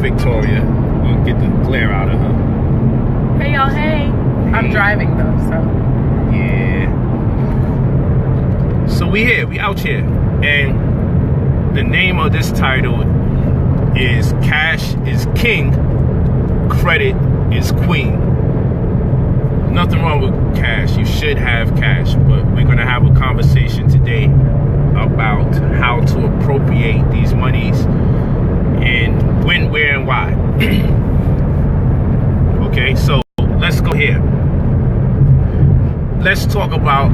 Victoria. We'll get the glare out of her. Hey y'all, hey. I'm driving though, so. Yeah. So we out here. And the name of this title is Cash is King, Credit is Queen. Nothing wrong with cash. You should have cash, but we're going to have a conversation today about how to appropriate these monies and when, where, and why. Okay, so let's go here. Let's talk about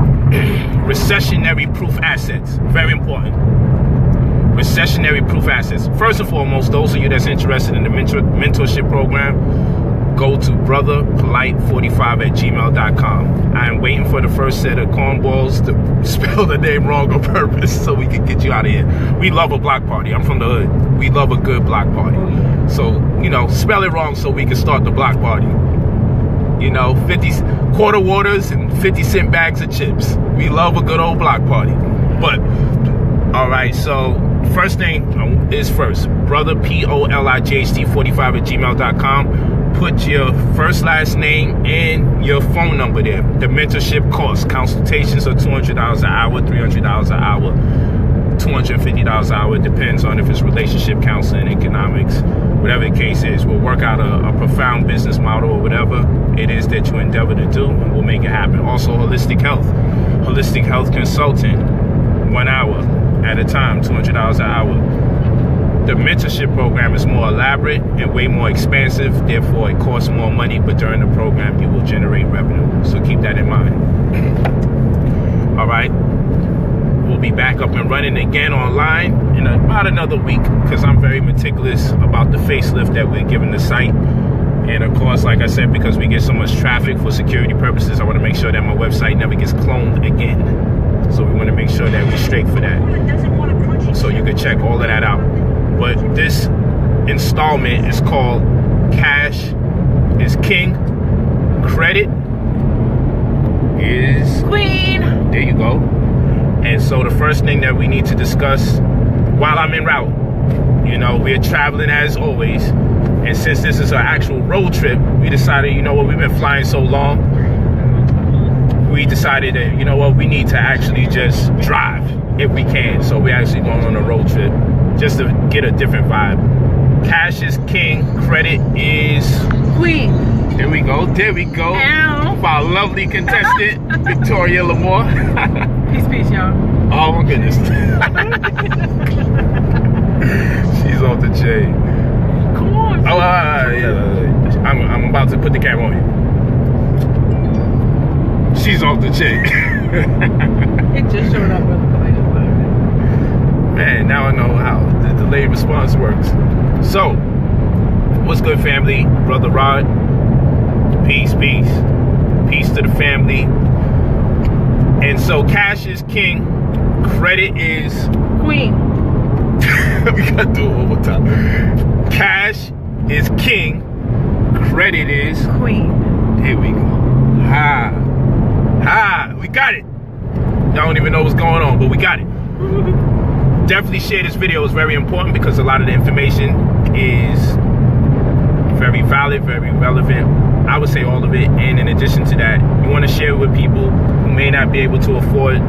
recessionary proof assets. Very important. Recessionary proof assets. First and foremost, those of you that's interested in the mentorship program, go to brotherpolight45@gmail.com. I am waiting for the first set of cornballs to spell the name wrong on purpose so we can get you out of here. We love a block party. I'm from the hood. We love a good block party. So, you know, spell it wrong so we can start the block party. You know, 50 quarter waters and 50-cent bags of chips. We love a good old block party. But, all right, so first thing is first. brotherpolight45@gmail.com. Put your first, last name and your phone number there. The mentorship cost. Consultations are $200 an hour, $300 an hour, $250 an hour. It depends on if it's relationship counseling, economics, whatever the case is. We'll work out a profound business model or whatever it is that you endeavor to do, and we'll make it happen. Also, holistic health consultant, 1 hour at a time, $200 an hour. The mentorship program is more elaborate and way more expansive, therefore it costs more money, but during the program you will generate revenue. So keep that in mind. All right, we'll be back up and running again online in about another week, because I'm very meticulous about the facelift that we're giving the site. And of course, like I said, because we get so much traffic for security purposes, I want to make sure that my website never gets cloned again. So we want to make sure that we're straight for that. So you can check all of that out. But this installment is called Cash is King, Credit is Queen. There you go. And so the first thing that we need to discuss while I'm en route, you know, we're traveling as always. And since this is an actual road trip, we decided, you know what, we've been flying so long. We decided that, you know what, we need to actually just drive if we can. So we're actually going on a road trip just to get a different vibe. Cash is king, credit is Queen. There we go, there we go. Ow. For our lovely contestant, Victoria Lamore. Peace, y'all. Oh my goodness. She's off the chain. Come on. Oh, yeah. I'm about to put the camera on you. She's off the chain. It just showed up with the delayed response. Man, now I know how the delayed response works. So, what's good, family? Brother Rod. Peace, peace. Peace to the family. And so, cash is king. Credit is Queen. We gotta do it one more time. Cash is king. Credit is Queen. Here we go. We got it. Y'all don't even know what's going on, but we got it. Definitely share this video. It's very important because a lot of the information is very valid, very relevant. I would say all of it. And in addition to that, you want to share it with people who may not be able to afford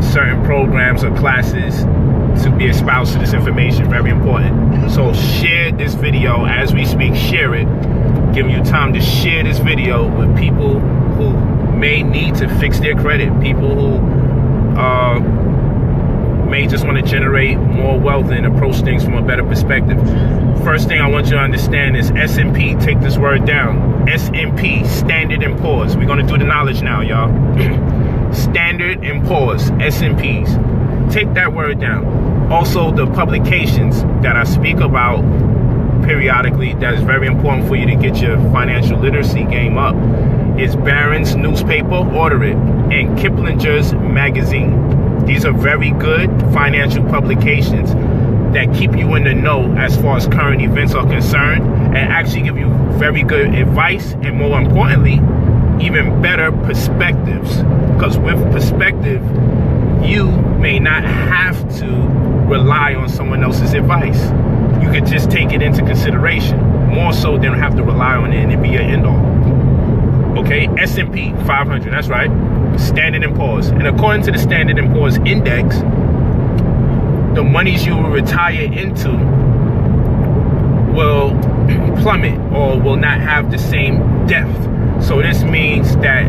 certain programs or classes to be espoused to this information. Very important. So share this video as we speak. Share it. Give you time to share this video with people who may need to fix their credit. People who may just want to generate more wealth and approach things from a better perspective. First thing I want you to understand is S&P. Take this word down. S&P, Standard & Poor's. We're going to do the knowledge now, y'all. Standard & Poor's, S&Ps. Take that word down. Also, the publications that I speak about periodically, that is very important for you to get your financial literacy game up, is Barron's newspaper, order it, and Kiplinger's magazine. These are very good financial publications that keep you in the know as far as current events are concerned, and actually give you very good advice, and more importantly, even better perspectives. Because with perspective, you may not have to rely on someone else's advice. You could just take it into consideration, more so than have to rely on it and it be your end all. Okay, S&P 500, that's right, Standard & Poor's. And according to the Standard & Poor's Index, the monies you will retire into will plummet or will not have the same depth. So this means that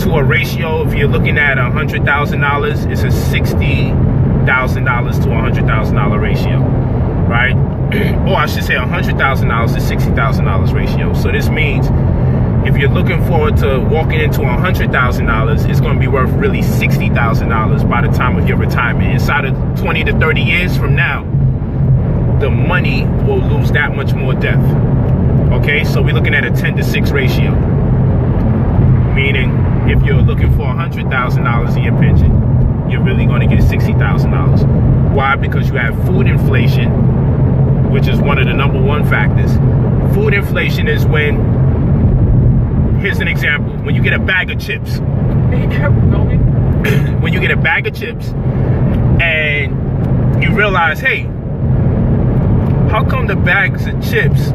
to a ratio, if you're looking at $100,000, it's a $60,000 to $100,000 ratio, right? Or I should say $100,000 to $60,000 ratio. So this means if you're looking forward to walking into $100,000, it's going to be worth really $60,000 by the time of your retirement. Inside of 20 to 30 years from now, the money will lose that much more depth. Okay, so we're looking at a 10 to 6 ratio. Meaning, if you're looking for $100,000 in your pension, you're really going to get $60,000. Why? Because you have food inflation, which is one of the #1 factors. Food inflation is when, here's an example, when you get a bag of chips. When you get a bag of chips and you realize, hey, how come the bags of chips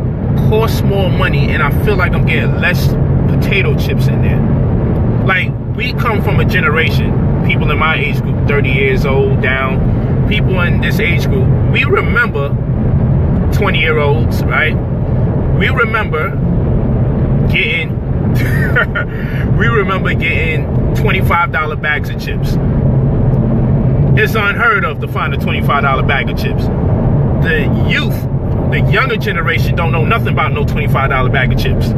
cost more money and I feel like I'm getting less potato chips in there? Like, we come from a generation, people in my age group, 30 years old down, people in this age group, we remember 20-year-olds, right? We remember getting we remember getting $25 bags of chips. It's unheard of to find a $25 bag of chips. The youth, the younger generation, don't know nothing about no $25 bag of chips.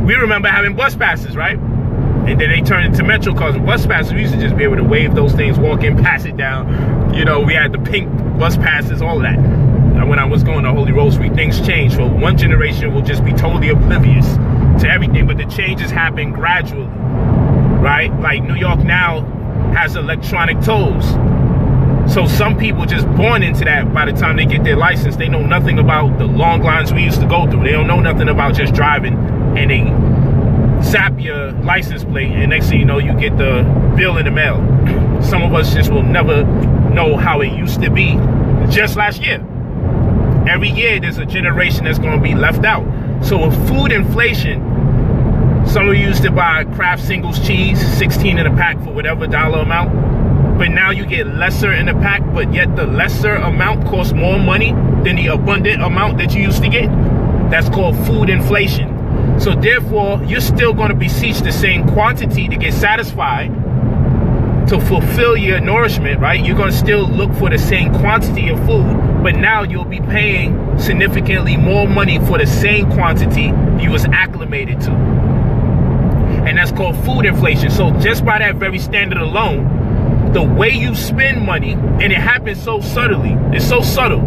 We remember having bus passes, right? And then they turned into Metro cars and bus passes. We used to just be able to wave those things, walk in, pass it down. You know, we had the pink bus passes, all of that. And when I was going to Holy Rosary, things changed. So one generation will just be totally oblivious to everything, but the changes happen gradually, right? Like New York now has electronic tolls. So some people just born into that. By the time they get their license, they know nothing about the long lines we used to go through. They don't know nothing about just driving, and they zap your license plate, and next thing you know, you get the bill in the mail. Some of us just will never know how it used to be. Just last year, every year there's a generation that's going to be left out. So with food inflation, some of you used to buy Kraft Singles cheese, 16 in a pack for whatever dollar amount, but now you get lesser in a pack, but yet the lesser amount costs more money than the abundant amount that you used to get. That's called food inflation. So therefore, you're still going to beseech the same quantity to get satisfied, to fulfill your nourishment, right? You're going to still look for the same quantity of food, but now you'll be paying significantly more money for the same quantity you was acclimated to. And that's called food inflation. So just by that very standard alone, the way you spend money, and it happens so subtly, it's so subtle.